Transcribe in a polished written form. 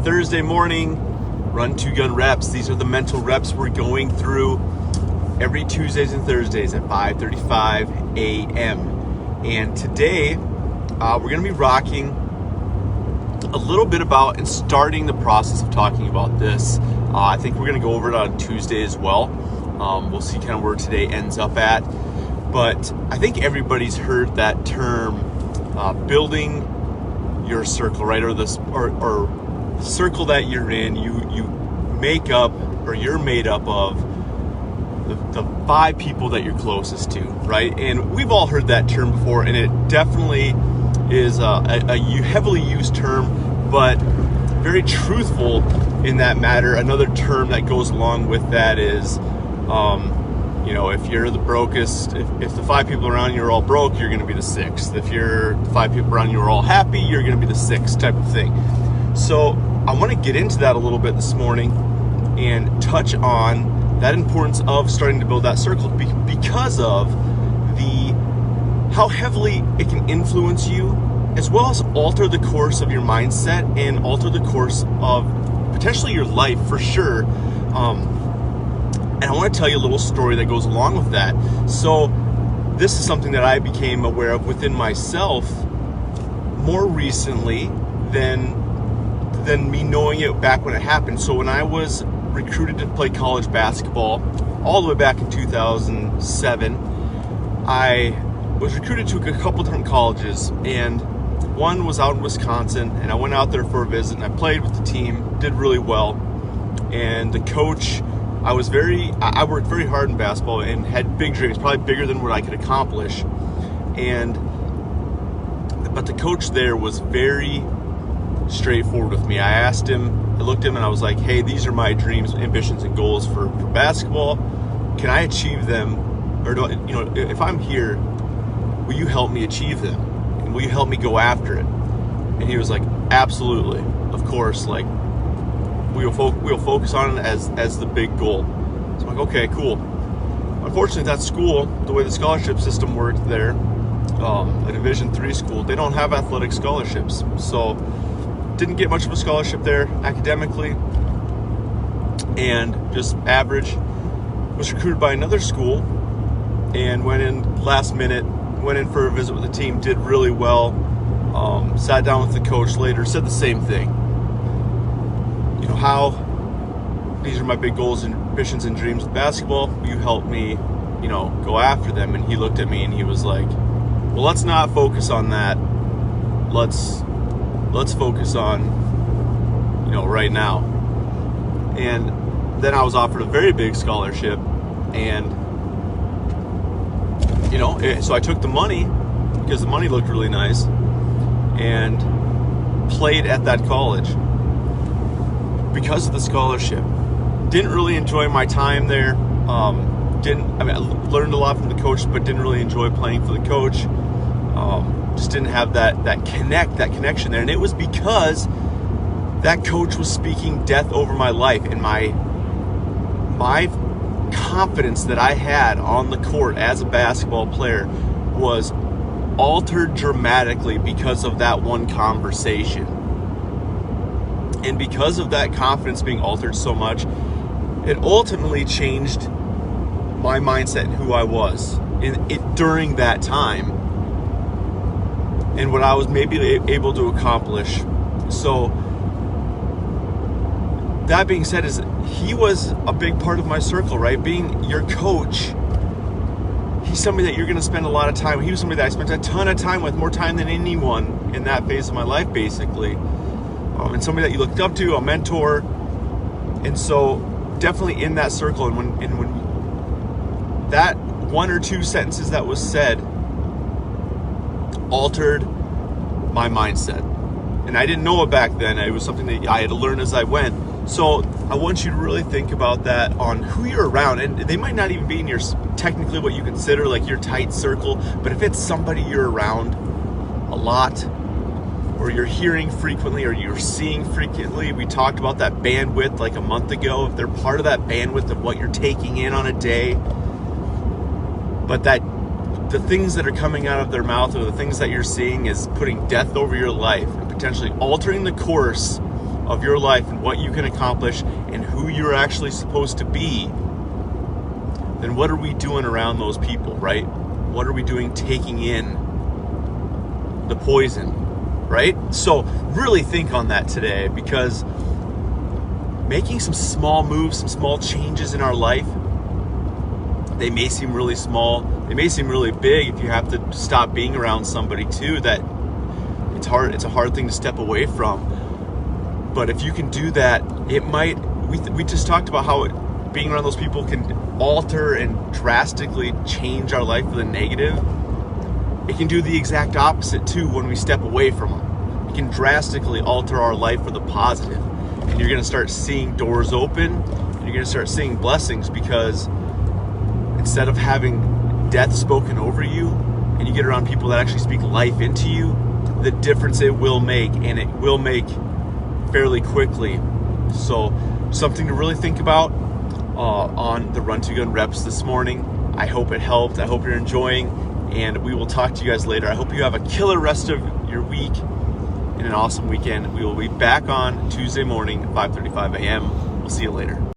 Thursday morning, Run 2 Gun reps. These are the mental reps we're going through every Tuesdays and Thursdays at 5:35 a.m. And today, we're going to be rocking a little bit about and starting the process of talking about this. I think we're going to go over it on Tuesday as well. We'll see kind of where today ends up at. But I think everybody's heard that term, building your circle, right? Or the circle that you're in, you make up, or you're made up of the 5 people that you're closest to, right? And we've all heard that term before, and it definitely is a heavily used term, but very truthful in that matter. Another term that goes along with that is, if you're the brokest, if the 5 people around you are all broke, you're going to be the 6th. If the 5 people around you are all happy, you're going to be the 6th type of thing. So I want to get into that a little bit this morning and touch on that importance of starting to build that circle because of how heavily it can influence you, as well as alter the course of your mindset and alter the course of potentially your life for sure. And I want to tell you a little story that goes along with that. So this is something that I became aware of within myself more recently than me knowing it back when it happened. So when I was recruited to play college basketball all the way back in 2007, I was recruited to a couple different colleges, and one was out in Wisconsin, and I went out there for a visit, and I played with the team, did really well. And the coach, I worked very hard in basketball and had big dreams, probably bigger than what I could accomplish. But the coach there was very straightforward with me. I looked at him and I was like, hey, these are my dreams, ambitions, and goals for basketball. Can I achieve them? Or if I'm here, will you help me achieve them? And will you help me go after it? And he was like, absolutely, of course, like we'll focus on it as the big goal. So I'm like, okay, cool. Unfortunately, that school, the way the scholarship system worked there, a Division III school, they don't have athletic scholarships. So didn't get much of a scholarship there academically, and just average. Was recruited by another school and went in last minute, went in for a visit with the team, did really well, sat down with the coach later, said the same thing. How these are my big goals and ambitions and dreams with basketball. Will you help me, go after them? And he looked at me and he was like, well, let's not focus on that. Let's focus on, right now. And then I was offered a very big scholarship, and, so I took the money because the money looked really nice and played at that college because of the scholarship. Didn't really enjoy my time there. I learned a lot from the coach, but didn't really enjoy playing for the coach. Just didn't have that connection there. And it was because that coach was speaking death over my life, and my confidence that I had on the court as a basketball player was altered dramatically because of that one conversation. And because of that confidence being altered so much, it ultimately changed my mindset and who I was during that time, and what I was maybe able to accomplish. So that being said, he was a big part of my circle, right? Being your coach, he's somebody that you're going to spend a lot of time with. He was somebody that I spent a ton of time with, more time than anyone in that phase of my life, basically. And somebody that you looked up to, a mentor. And so definitely in that circle. And when that 1 or 2 sentences that was said altered my mindset. And I didn't know it back then. It was something that I had to learn as I went. So I want you to really think about that on who you're around. And they might not even be in your, technically what you consider like your tight circle. But if it's somebody you're around a lot, or you're hearing frequently, or you're seeing frequently, we talked about that bandwidth like a month ago. If they're part of that bandwidth of what you're taking in on a day, but that the things that are coming out of their mouth or the things that you're seeing is putting death over your life and potentially altering the course of your life and what you can accomplish and who you're actually supposed to be, then what are we doing around those people, right? What are we doing taking in the poison, right? So really think on that today, because making some small moves, some small changes in our life, they may seem really small, they may seem really big if you have to stop being around somebody too, that it's a hard thing to step away from. But if you can do that, it might, we just talked about how being around those people can alter and drastically change our life for the negative. It can do the exact opposite too when we step away from them. It can drastically alter our life for the positive. And you're gonna start seeing doors open, and you're gonna start seeing blessings, because instead of having death spoken over you, and you get around people that actually speak life into you, the difference it will make, and it will make fairly quickly. So something to really think about on the Run to Gun reps this morning. I hope it helped. I hope you're enjoying, and we will talk to you guys later. I hope you have a killer rest of your week and an awesome weekend. We will be back on Tuesday morning at 5:35 a.m. We'll see you later.